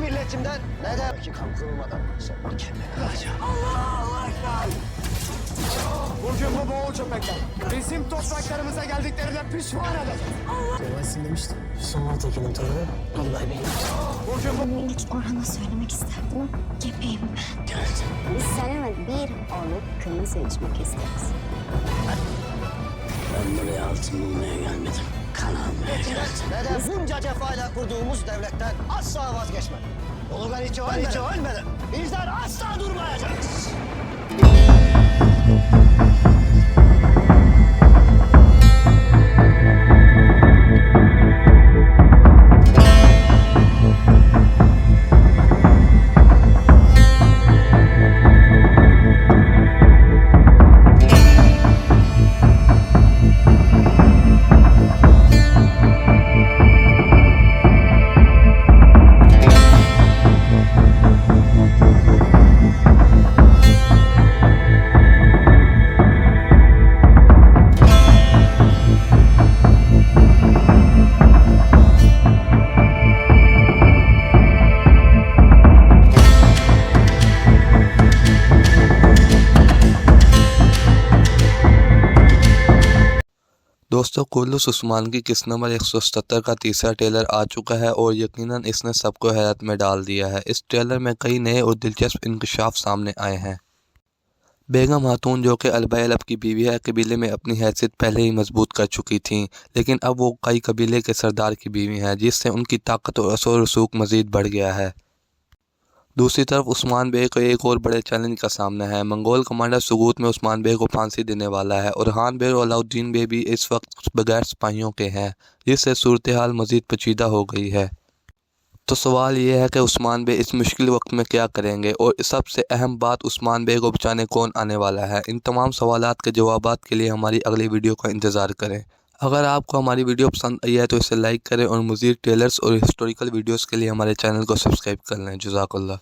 milletimden ne de ki kan kırılmadan sonra kendini kıracağım. Allah Ekber! Bugün bu Moğol köpekler bizim topraklarımıza geldiklerine pişman edecek. Görmezsin demiştim. Sonra Tekin'in torunu Abdullah Bey. Bugün bu... Minik Orhan'a söylemek isterdim ama gebeyim ben. Biz seninle bir olup kırmızı içmek isteriz. Ben buraya altın bulmaya gelmedim. Kan almaya geldim. Neden bunca cefayla kurduğumuz devletten asla vazgeçmedim. Ulugan içi ölmeden bizler asla durmayacağız. दोस्तों कुर्लुस उस्मान की किस्त नंबर 177 का तीसरा ट्रेलर आ चुका है और यकीनन इसने सबको हैरत में डाल दिया है। इस ट्रेलर में कई नए और दिलचस्प इंकशाफ सामने आए हैं। बेगम खातून जो कि अलबैलब की बीवी है, कबीले में अपनी हैसियत पहले ही मजबूत कर चुकी थी, लेकिन अब वो कई कबीले के सरदार की बीवी हैं, जिससे उनकी ताकत और असर रसूख मज़ीद बढ़ गया है। दूसरी तरफ उस्मान बे को एक और बड़े चैलेंज का सामना है। मंगोल कमांडर सुगूत में उस्मान बे को फांसी देने वाला है और खान बे और अलाउद्दीन बे भी इस वक्त बगैर सिपाहियों के हैं, जिससे सूरत हाल मज़ीद पेचीदा हो गई है। तो सवाल ये है कि उस्मान बे इस मुश्किल वक्त में क्या करेंगे और सबसे अहम बात, उस्मान बे को बचाने कौन आने वाला है। इन तमाम सवालात के जवाबात के लिए हमारी अगली वीडियो का इंतज़ार करें। अगर आपको हमारी वीडियो पसंद आई है तो इसे लाइक करें और मज़ीद ट्रेलर्स और हिस्टोरिकल वीडियोस के लिए हमारे चैनल को सब्सक्राइब कर लें। जज़ाकल्लाह।